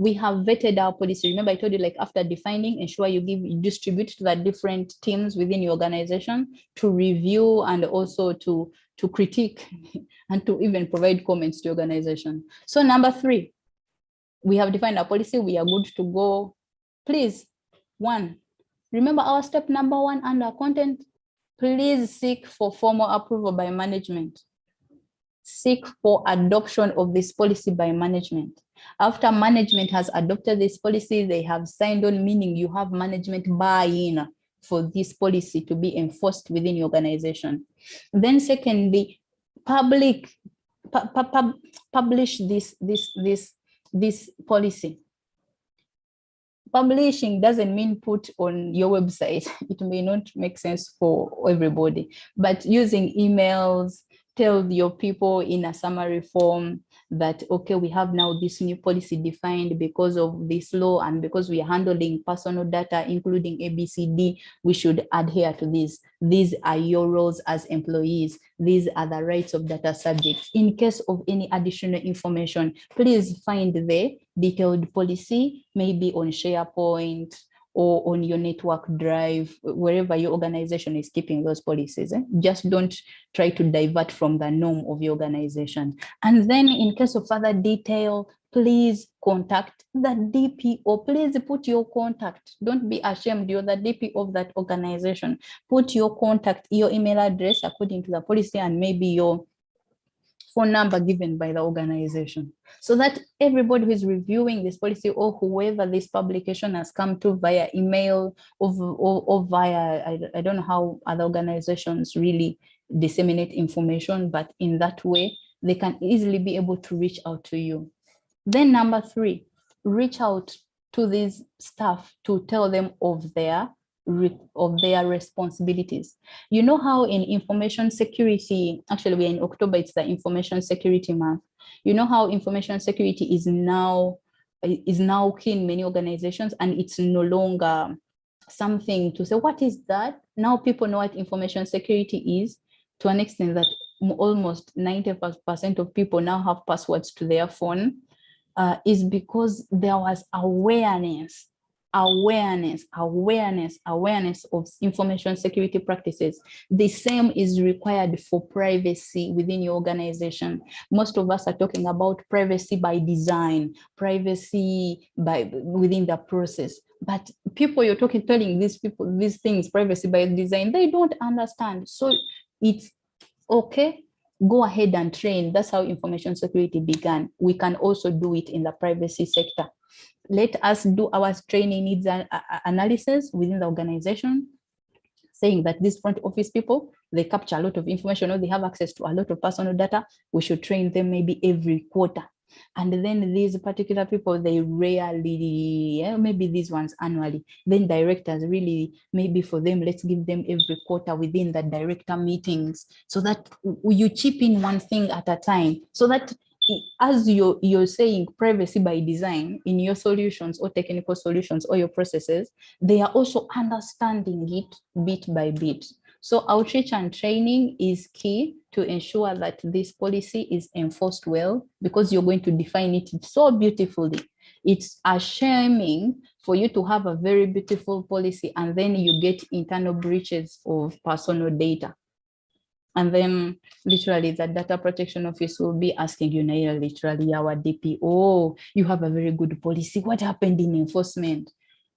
We have vetted our policy. Remember, I told you, like, after defining, ensure you distribute to the different teams within your organization to review and also to critique and to even provide comments to your organization. So number 3, we have defined our policy. We are good to go. Please, 1, remember our step number 1 under content. Please seek for formal approval by management. Seek for adoption of this policy by management. After management has adopted this policy, they have signed on, meaning you have management buy-in for this policy to be enforced within your organization. Then secondly, publish this policy. Publishing doesn't mean put on your website. It may not make sense for everybody, but using emails, tell your people in a summary form that, okay, we have now this new policy defined because of this law, and because we are handling personal data, including ABCD, we should adhere to this. These are your roles as employees. These are the rights of data subjects. In case of any additional information, please find the detailed policy, maybe on SharePoint or on your network drive, wherever your organization is keeping those policies. Just don't try to divert from the norm of your organization. And then in case of further detail, please contact the DPO. Please put your contact. Don't be ashamed. You're the DPO of that organization. Put your contact, your email address according to the policy, and maybe your phone number given by the organization, so that everybody who is reviewing this policy, or whoever this publication has come to via email or via, I don't know how other organizations really disseminate information, but in that way, they can easily be able to reach out to you. Then number 3, reach out to these staff to tell them of their responsibilities. You know how in information security, actually we're in October, it's the information security month. You know how information security is now key in many organizations, and it's no longer something to say, what is that? Now people know what information security is, to an extent that almost 90% of people now have passwords to their phone, is because there was awareness of information security practices. The same is required for privacy within your organization. Most of us are talking about privacy by design, privacy within the process. But people you're telling these people these things, privacy by design, they don't understand. So it's okay. Go ahead and train. That's how information security began. We can also do it in the privacy sector. Let us do our training needs analysis within the organization, saying that these front office people, they capture a lot of information, or they have access to a lot of personal data. We should train them maybe every quarter. And then these particular people, they rarely, maybe these ones annually. Then directors, really, maybe for them, let's give them every quarter within the director meetings, so that you chip in one thing at a time, so that as you're saying privacy by design in your solutions or technical solutions or your processes, they are also understanding it bit by bit. So outreach and training is key to ensure that this policy is enforced well, because you're going to define it so beautifully. It's a shaming for you to have a very beautiful policy and then you get internal breaches of personal data. And then literally the data protection office will be asking you, Naira, literally our DPO, you have a very good policy. What happened in enforcement?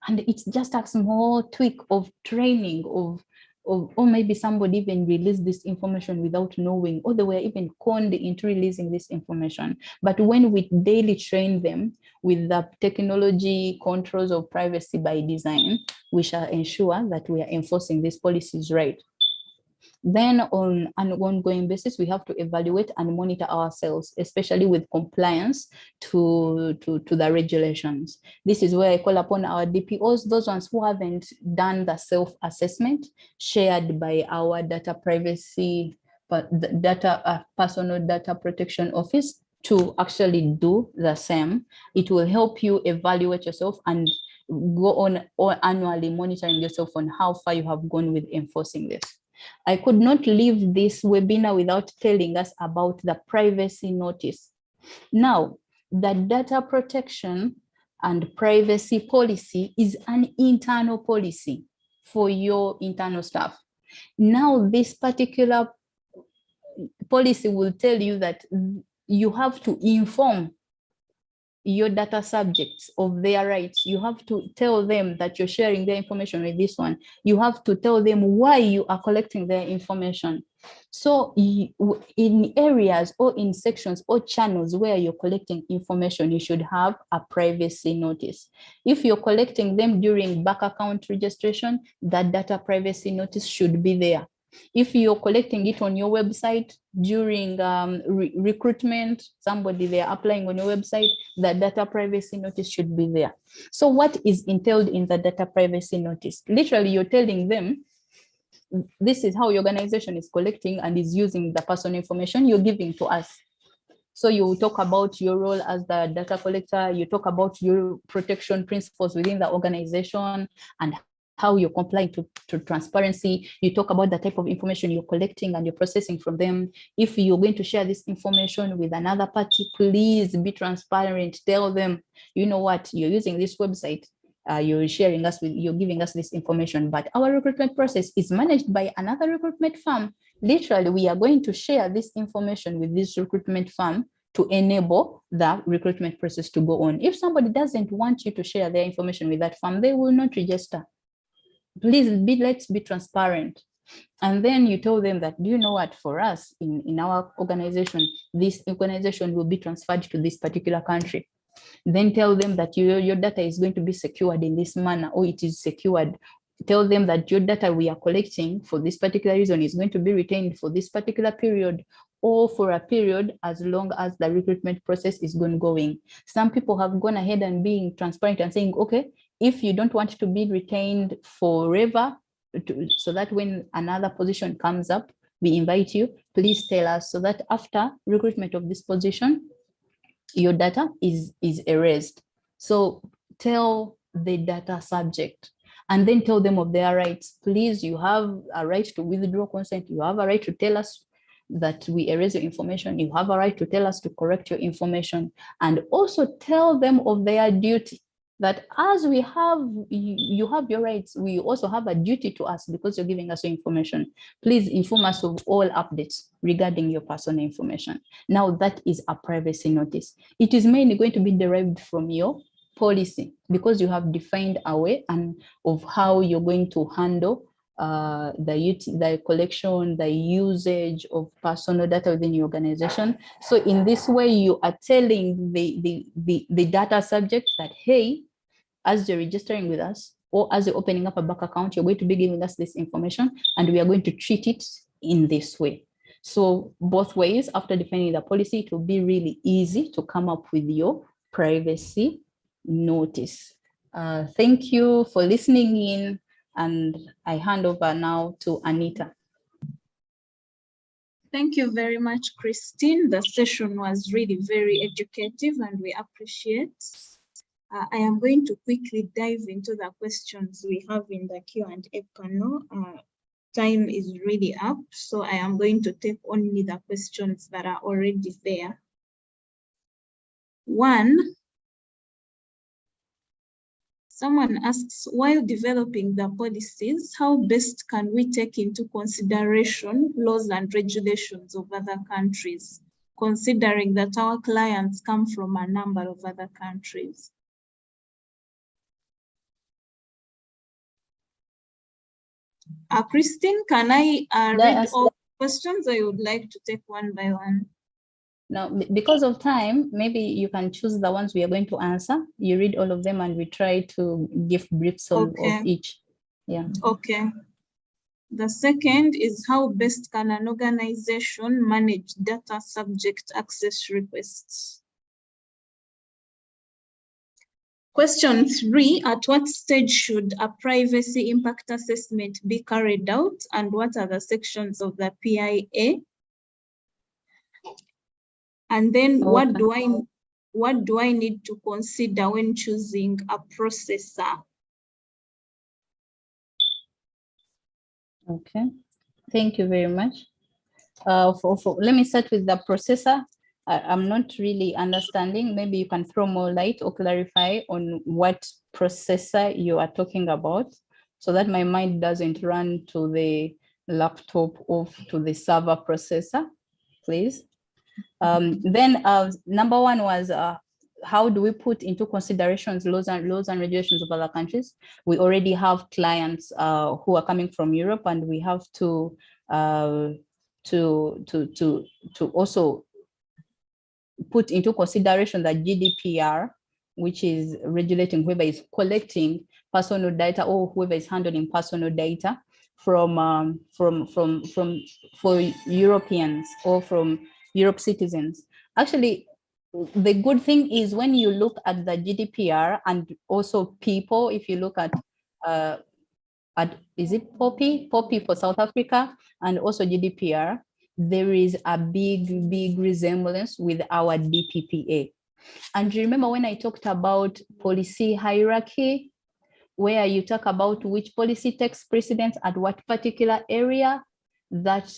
And it's just a small tweak of training or maybe somebody even released this information without knowing, or they were even conned into releasing this information. But when we daily train them with the technology controls of privacy by design, we shall ensure that we are enforcing these policies right. Then on an ongoing basis, we have to evaluate and monitor ourselves, especially with compliance to the regulations. This is where I call upon our DPOs, those ones who haven't done the self-assessment shared by our data privacy, personal data protection office, to actually do the same. It will help you evaluate yourself and go on or annually monitoring yourself on how far you have gone with enforcing this. I could not leave this webinar without telling us about the privacy notice. Now, the data protection and privacy policy is an internal policy for your internal staff. Now, this particular policy will tell you that you have to inform your data subjects of their rights. You have to tell them that you're sharing their information with this one. You have to tell them why you are collecting their information. So in areas or in sections or channels where you're collecting information, you should have a privacy notice. If you're collecting them during bank account registration, that data privacy notice should be there. If you're collecting it on your website during recruitment, somebody they're applying on your website, the data privacy notice should be there. So what is entailed in the data privacy notice? Literally, you're telling them, this is how your organization is collecting and is using the personal information you're giving to us. So you talk about your role as the data collector, you talk about your protection principles within the organization and how you're complying to transparency. You talk about the type of information you're collecting and you're processing from them. If you're going to share this information with another party, please be transparent. Tell them, you know what, you're using this website, you're sharing us with, you're giving us this information, but our recruitment process is managed by another recruitment firm. Literally, we are going to share this information with this recruitment firm to enable the recruitment process to go on. If somebody doesn't want you to share their information with that firm, they will not register. Please let's be transparent. And then you tell them that, do you know what, for us in our organization, this organization will be transferred to this particular country. Then tell them that your data is going to be secured in this manner, or it is secured. Tell them that your data we are collecting for this particular reason is going to be retained for this particular period, or for a period as long as the recruitment process is going. Some people have gone ahead and being transparent and saying, okay, if you don't want to be retained forever, so that when another position comes up, we invite you, please tell us, so that after recruitment of this position, your data is erased. So tell the data subject and then tell them of their rights. Please, you have a right to withdraw consent. You have a right to tell us that we erase your information. You have a right to tell us to correct your information, and also tell them of their duty, that as we have, you have your rights, we also have a duty to us because you're giving us your information. Please inform us of all updates regarding your personal information. Now that is a privacy notice. It is mainly going to be derived from your policy, because you have defined a way and of how you're going to handle the collection, the usage of personal data within your organization. So in this way, you are telling the data subject that, hey, as you're registering with us, or as you're opening up a bank account, you're going to be giving us this information, and we are going to treat it in this way. So both ways, after defining the policy, it will be really easy to come up with your privacy notice. Thank you for listening in, and I hand over now to Anita. Thank you very much, Christine. The session was really very educative and we appreciate. I am going to quickly dive into the questions we have in the Q&A panel. Time is really up, so I am going to take only the questions that are already there. One, someone asks, while developing the policies, how best can we take into consideration laws and regulations of other countries, considering that our clients come from a number of other countries? Christine, can I read all questions, or you would like to take one by one? No, because of time, maybe you can choose the ones we are going to answer. You read all of them and we try to give briefs of each. Yeah. Okay. The second is, how best can an organization manage data subject access requests? Question 3, at what stage should a privacy impact assessment be carried out, and what are the sections of the PIA? And then what do I need to consider when choosing a processor? Okay, thank you very much. Let me start with the processor. I'm not really understanding. Maybe you can throw more light or clarify on what processor you are talking about, so that my mind doesn't run to the laptop or to the server processor, please. Then number one was how do we put into considerations laws and regulations of other countries? We already have clients who are coming from Europe, and we have to also put into consideration that GDPR, which is regulating whoever is collecting personal data or whoever is handling personal data for Europeans or from Europe citizens. Actually, the good thing is when you look at the GDPR and also people, if you look at is it POPI for South Africa and also GDPR, there is a big resemblance with our DPPA. And remember when I talked about policy hierarchy, where you talk about which policy takes precedence at what particular area, that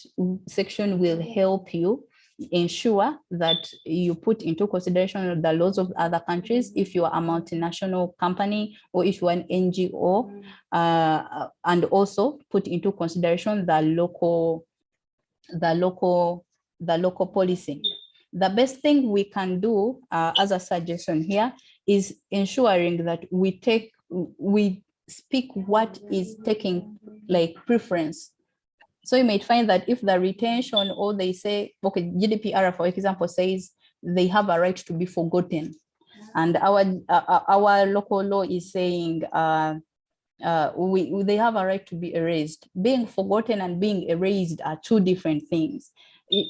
section will help you ensure that you put into consideration the laws of other countries if you are a multinational company or if you are an NGO, and also put into consideration the local policy. The best thing we can do as a suggestion here is ensuring that we speak what is taking like preference. So you might find that if the retention, or they say, okay, GDPR, for example, says they have a right to be forgotten. And our local law is saying they have a right to be erased. Being forgotten and being erased are two different things.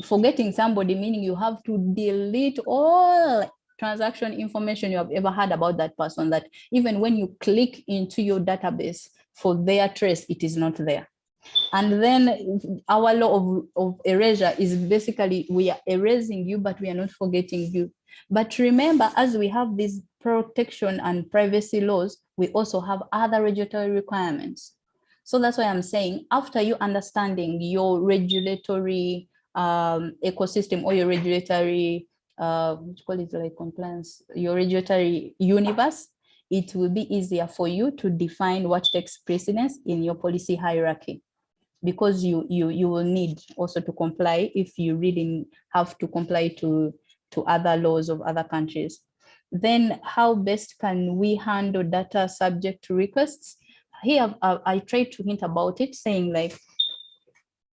Forgetting somebody meaning you have to delete all transaction information you have ever had about that person, that even when you click into your database for their trace, it is not there. And then our law of erasure is basically we are erasing you, but we are not forgetting you. But remember, as we have these protection and privacy laws, we also have other regulatory requirements. So that's why I'm saying, after you understanding your regulatory ecosystem or your regulatory, call it like compliance, your regulatory universe, it will be easier for you to define what takes precedence in your policy hierarchy, because you will need also to comply if you really have to comply to other laws of other countries. Then how best can we handle data subject to requests? Here, I tried to hint about it, saying like,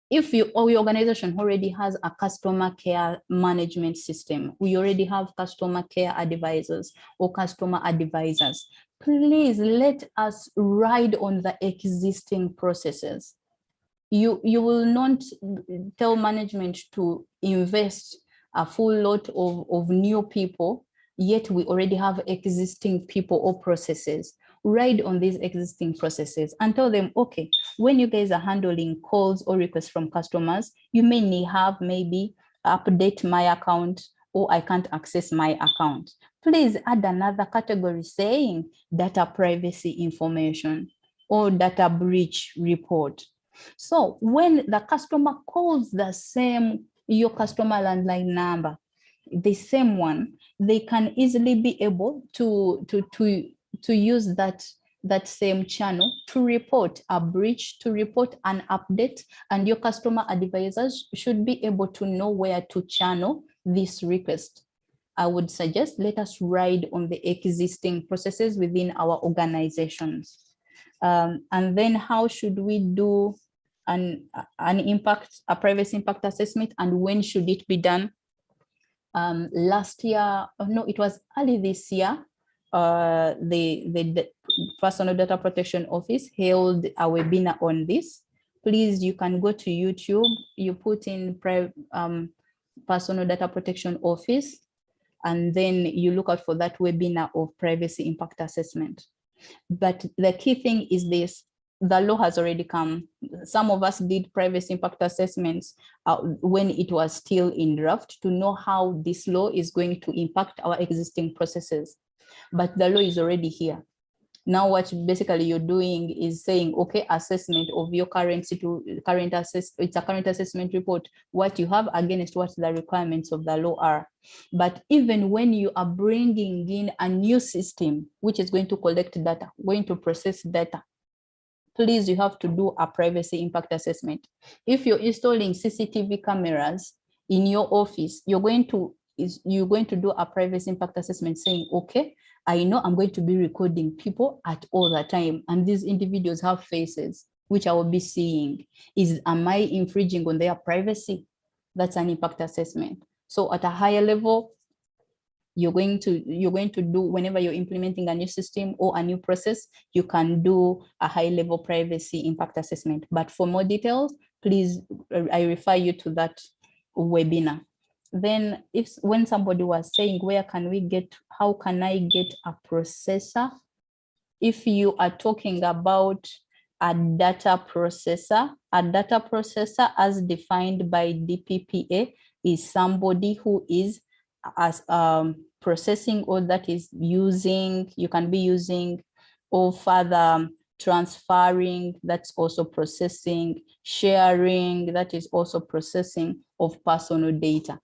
if your organization already has a customer care management system, we already have customer care advisors or customer advisors, please let us ride on the existing processes. You will not tell management to invest a full lot of new people, yet we already have existing people or processes. Ride on these existing processes and tell them, okay, when you guys are handling calls or requests from customers, you may have maybe update my account, or I can't access my account. Please add another category saying data privacy information or data breach report. So when the customer calls your customer landline number, the same one, they can easily be able to use that same channel to report a breach, to report an update, and your customer advisors should be able to know where to channel this request. I would suggest let us ride on the existing processes within our organizations. And then how should we do a privacy impact assessment, and when should it be done? Last year, no, it was early this year, the Personal Data Protection Office held a webinar on this. Please, you can go to YouTube, you put in Personal Data Protection Office, and then you look out for that webinar of privacy impact assessment. But the key thing is this: the law has already come. Some of us did privacy impact assessments when it was still in draft, to know how this law is going to impact our existing processes. But the law is already here. Now what basically you're doing is saying, okay, assessment of your it's a current assessment report, what you have against what the requirements of the law are. But even when you are bringing in a new system, which is going to collect data, going to process data, please, you have to do a privacy impact assessment. If you're installing CCTV cameras in your office, you're going to do a privacy impact assessment saying, okay, I know I'm going to be recording people at all the time, and these individuals have faces which I will be seeing. Am I infringing on their privacy? That's an impact assessment. So at a higher level, you're going to do, whenever you're implementing a new system or a new process, you can do a high-level privacy impact assessment. But for more details, please, I refer you to that webinar. Then when somebody was saying, how can I get a processor? If you are talking about a data processor as defined by DPPA is somebody who is processing all that is using, you can be using, or further transferring, that's also processing, sharing, that is also processing of personal data.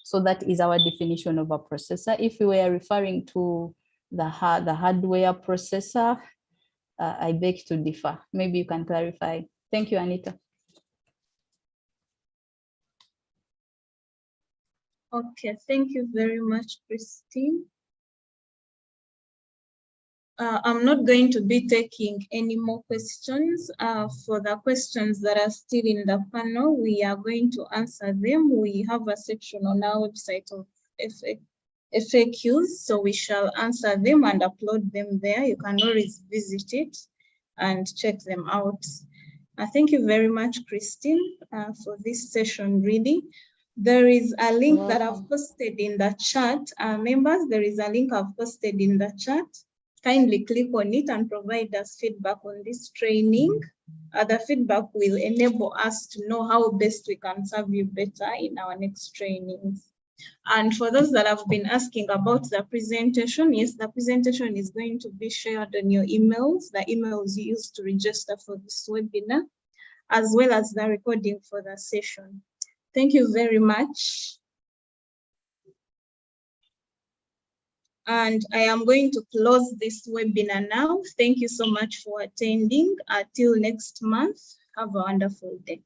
So that is our definition of a processor. If we were referring to the hardware processor, I beg to differ. Maybe you can clarify. Thank you, Anita. Okay, thank you very much, Christine. I'm not going to be taking any more questions. For the questions that are still in the panel, we are going to answer them. We have a section on our website of FAQs, so we shall answer them and upload them there. You can always visit it and check them out. Thank you very much, Christine, for this session reading. There is a link that I've posted in the chat. Members, there is a link I've posted in the chat. Kindly click on it and provide us feedback on this training. The feedback will enable us to know how best we can serve you better in our next trainings. And for those that have been asking about the presentation, yes, the presentation is going to be shared on your emails, the emails you used to register for this webinar, as well as the recording for the session. Thank you very much. And I am going to close this webinar now. Thank you so much for attending. Until next month, have a wonderful day.